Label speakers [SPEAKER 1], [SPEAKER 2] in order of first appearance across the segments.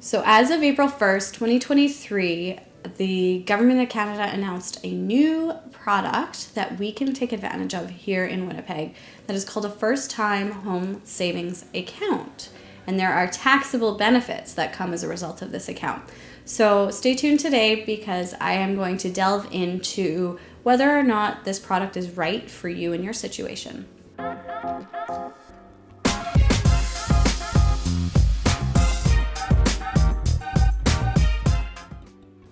[SPEAKER 1] So as of April 1st, 2023, the Government of Canada announced a new product that we can take advantage of here in Winnipeg that is called a first-time home savings account. And there are taxable benefits that come as a result of this account. So stay tuned today because I am going to delve into whether or not this product is right for you and your situation.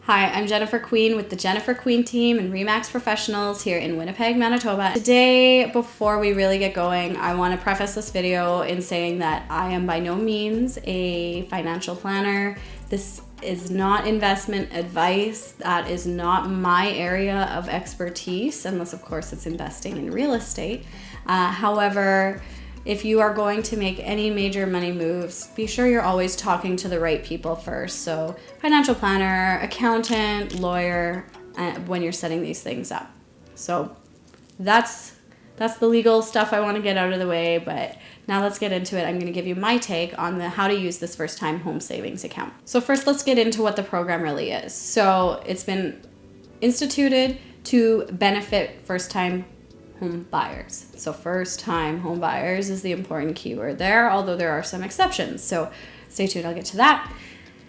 [SPEAKER 1] Hi, I'm Jennifer Queen with the Jennifer Queen team and RE/MAX Professionals here in Winnipeg, Manitoba. Today, before we really get going, I want to preface this video in saying that I am by no means a financial planner. This is not investment advice. That is not my area of expertise, unless of course it's investing in real estate. However, if you are going to make any major money moves, be sure you're always talking to the right people first. So financial planner, accountant, lawyer, when you're setting these things up. So that's the legal stuff I want to get out of the way, but now let's get into it. I'm going to give you my take on how to use this first-time home savings account. So first, let's get into what the program really is. So it's been instituted to benefit first-time home buyers. So first-time home buyers is the important keyword there, although there are some exceptions. So stay tuned, I'll get to that.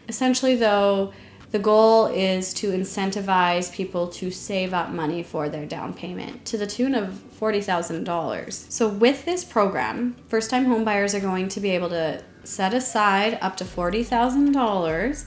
[SPEAKER 1] Essentially though, the goal is to incentivize people to save up money for their down payment to the tune of $40,000. So with this program, first-time home buyers are going to be able to set aside up to $40,000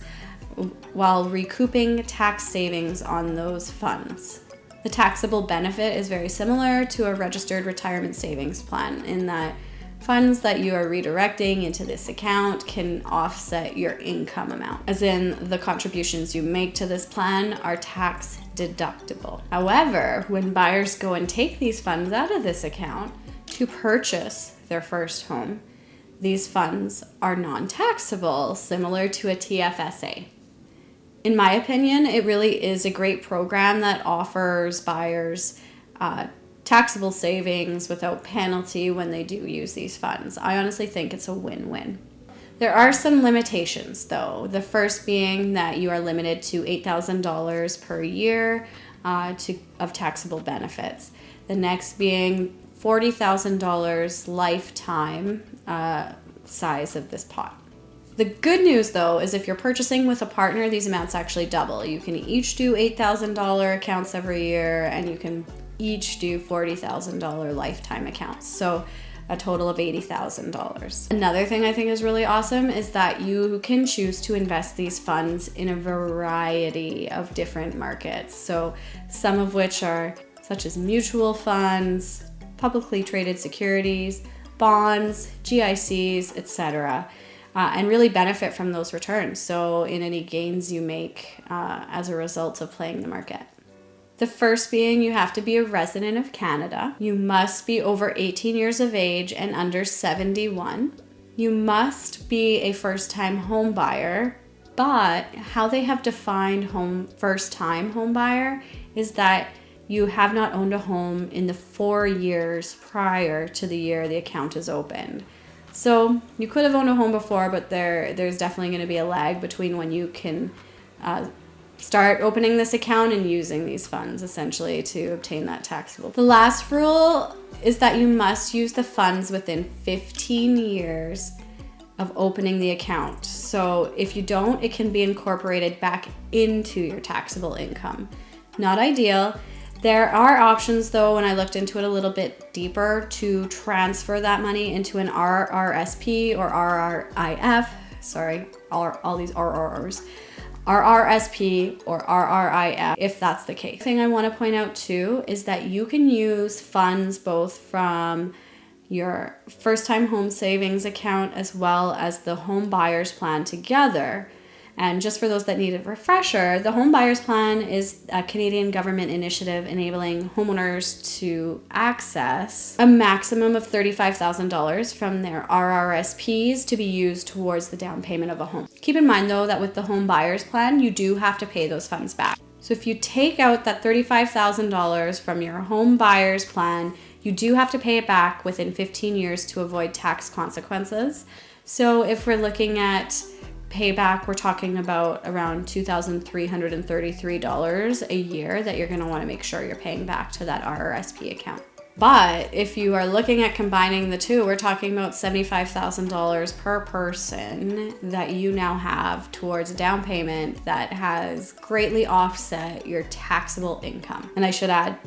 [SPEAKER 1] while recouping tax savings on those funds. The taxable benefit is very similar to a registered retirement savings plan in that funds that you are redirecting into this account can offset your income amount, as in the contributions you make to this plan are tax deductible. However, when buyers go and take these funds out of this account to purchase their first home, these funds are non-taxable, similar to a TFSA. In my opinion, it really is a great program that offers buyers taxable savings without penalty when they do use these funds. I honestly think it's a win-win. There are some limitations though. The first being that you are limited to $8,000 per year of taxable benefits. The next being $40,000 lifetime size of this pot. The good news though is if you're purchasing with a partner, these amounts actually double. You can each do $8,000 accounts every year and you can each do $40,000 lifetime accounts. So a total of $80,000. Another thing I think is really awesome is that you can choose to invest these funds in a variety of different markets. So some of which are such as mutual funds, publicly traded securities, bonds, GICs, etc. And really benefit from those returns. So in any gains you make as a result of playing the market. The first being you have to be a resident of Canada. You must be over 18 years of age and under 71. You must be a first-time home buyer, but how they have defined first-time home buyer is that you have not owned a home in the 4 years prior to the year the account is opened. So you could have owned a home before, but there's definitely going to be a lag between when you can start opening this account and using these funds essentially to obtain that taxable. The last rule is that you must use the funds within 15 years of opening the account. So if you don't, it can be incorporated back into your taxable income. Not ideal. There are options though, when I looked into it a little bit deeper, to transfer that money into an RRSP or RRIF, sorry, all these RRRs, RRSP or RRIF if that's the case. The thing I want to point out too is that you can use funds both from your first-time home savings account as well as the home buyers plan together. And just for those that need a refresher, the Home Buyers Plan is a Canadian government initiative enabling homeowners to access a maximum of $35,000 from their RRSPs to be used towards the down payment of a home. Keep in mind though that with the Home Buyers Plan, you do have to pay those funds back. So if you take out that $35,000 from your Home Buyers Plan, you do have to pay it back within 15 years to avoid tax consequences. So if we're looking at payback, we're talking about around $2,333 a year that you're going to want to make sure you're paying back to that RRSP account. But if you are looking at combining the two, we're talking about $75,000 per person that you now have towards a down payment that has greatly offset your taxable income. And I should add,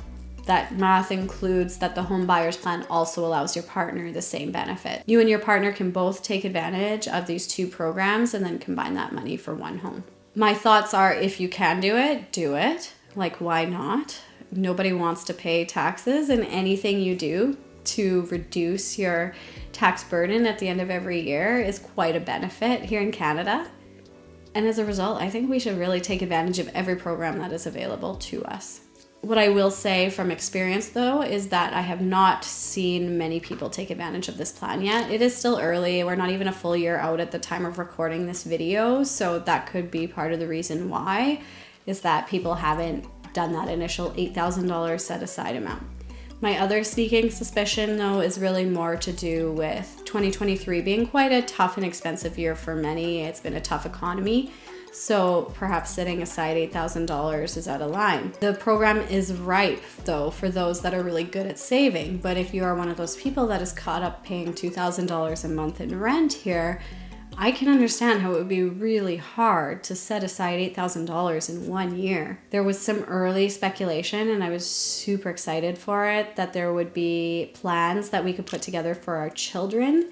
[SPEAKER 1] that math includes that the home buyers plan also allows your partner the same benefit. You and your partner can both take advantage of these two programs and then combine that money for one home. My thoughts are, if you can do it. Like, why not? Nobody wants to pay taxes, and anything you do to reduce your tax burden at the end of every year is quite a benefit here in Canada. And as a result, I think we should really take advantage of every program that is available to us. What I will say from experience, though, is that I have not seen many people take advantage of this plan yet. It is still early. We're not even a full year out at the time of recording this video, so that could be part of the reason why, is that people haven't done that initial $8,000 set aside amount. My other sneaking suspicion, though, is really more to do with 2023 being quite a tough and expensive year for many. It's been a tough economy. So perhaps setting aside $8,000 is out of line. The program is ripe, though, for those that are really good at saving. But if you are one of those people that is caught up paying $2,000 a month in rent here, I can understand how it would be really hard to set aside $8,000 in 1 year. There was some early speculation, and I was super excited for it, that there would be plans that we could put together for our children.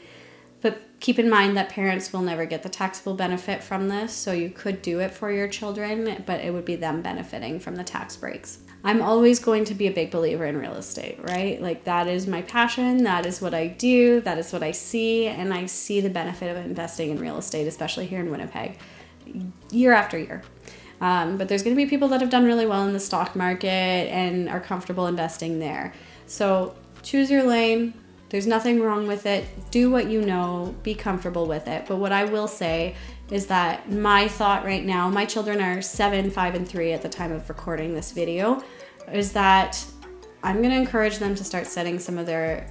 [SPEAKER 1] But keep in mind that parents will never get the taxable benefit from this, so you could do it for your children, but it would be them benefiting from the tax breaks. I'm always going to be a big believer in real estate, right? Like, that is my passion, that is what I do, that is what I see, and I see the benefit of investing in real estate, especially here in Winnipeg, year after year. But there's going to be people that have done really well in the stock market and are comfortable investing there. So choose your lane. There's nothing wrong with it. Do what you know, be comfortable with it. But what I will say is that my thought right now, my children are 7, 5, and 3 at the time of recording this video, is that I'm gonna encourage them to start setting some of their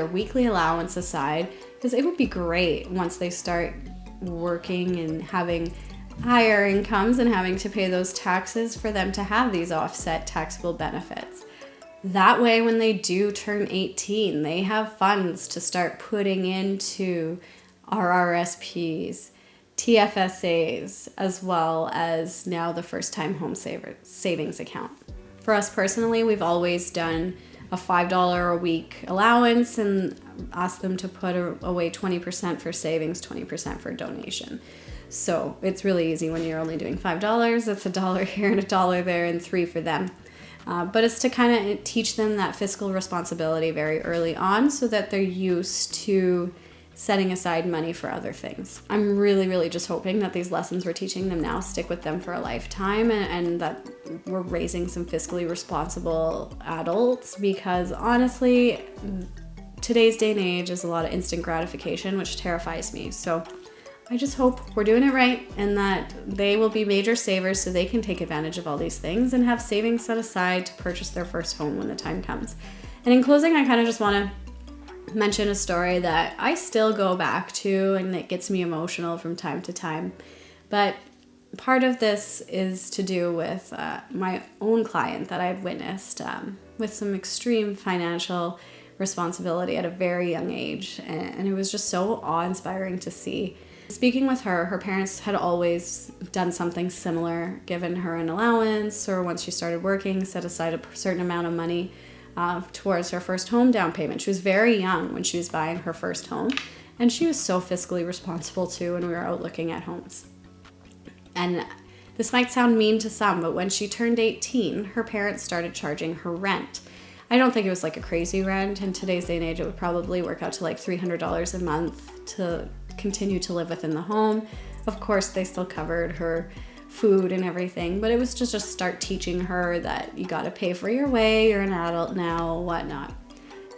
[SPEAKER 1] weekly allowance aside, because it would be great once they start working and having higher incomes and having to pay those taxes for them to have these offset taxable benefits. That way, when they do turn 18, they have funds to start putting into RRSPs, TFSAs, as well as now the first-time home savings account. For us personally, we've always done a $5 a week allowance and asked them to put away 20% for savings, 20% for donation. So it's really easy when you're only doing $5. That's $1 here and $1 there and $3 for them. But it's to kind of teach them that fiscal responsibility very early on so that they're used to setting aside money for other things. I'm really, really just hoping that these lessons we're teaching them now stick with them for a lifetime, and that we're raising some fiscally responsible adults, because honestly, today's day and age is a lot of instant gratification, which terrifies me. So I just hope we're doing it right and that they will be major savers so they can take advantage of all these things and have savings set aside to purchase their first home when the time comes. And in closing, I kind of just want to mention a story that I still go back to and it gets me emotional from time to time. But part of this is to do with my own client that I've witnessed with some extreme financial responsibility at a very young age. And it was just so awe-inspiring to see. Speaking with her, her parents had always done something similar, given her an allowance, or once she started working, set aside a certain amount of money towards her first home down payment. She was very young when she was buying her first home, and she was so fiscally responsible too when we were out looking at homes. And this might sound mean to some, but when she turned 18, her parents started charging her rent. I don't think it was like a crazy rent. In today's day and age, it would probably work out to like $300 a month to continue to live within the home. Of course, they still covered her food and everything, but it was just start teaching her that you got to pay for your way, you're an adult now, whatnot.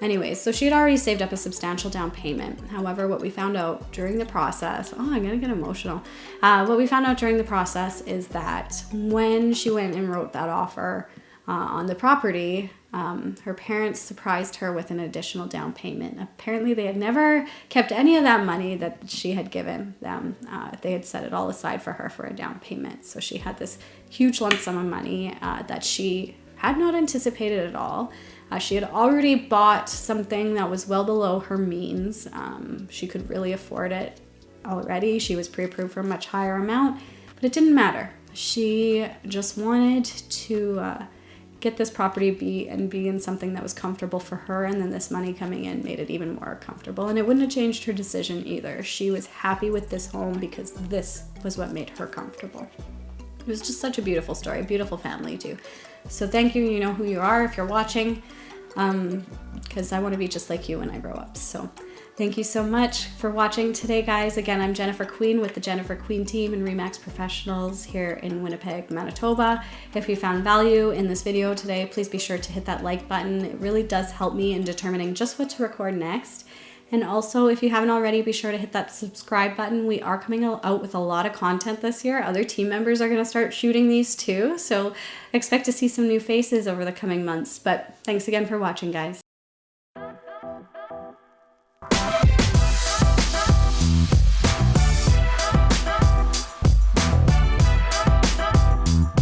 [SPEAKER 1] Anyways, so she had already saved up a substantial down payment. However, what we found out during the process, I'm gonna get emotional. What we found out during the process is that when she went and wrote that offer on the property, her parents surprised her with an additional down payment. Apparently, they had never kept any of that money that she had given them. They had set it all aside for her for a down payment. So she had this huge lump sum of money that she had not anticipated at all. She had already bought something that was well below her means. She could really afford it already. She was pre-approved for a much higher amount, but it didn't matter. She just wanted to get this property be in something that was comfortable for her, and then this money coming in made it even more comfortable, and it wouldn't have changed her decision either. She was happy with this home because this was what made her comfortable. It was just such a beautiful story, beautiful family too. So thank you. You know who you are if you're watching, because I want to be just like you when I grow up. So thank you so much for watching today, guys. Again, I'm Jennifer Queen with the Jennifer Queen team and RE/MAX Professionals here in Winnipeg, Manitoba. If you found value in this video today, please be sure to hit that like button. It really does help me in determining just what to record next. And also, if you haven't already, be sure to hit that subscribe button. We are coming out with a lot of content this year. Other team members are going to start shooting these too. So expect to see some new faces over the coming months. But thanks again for watching, guys.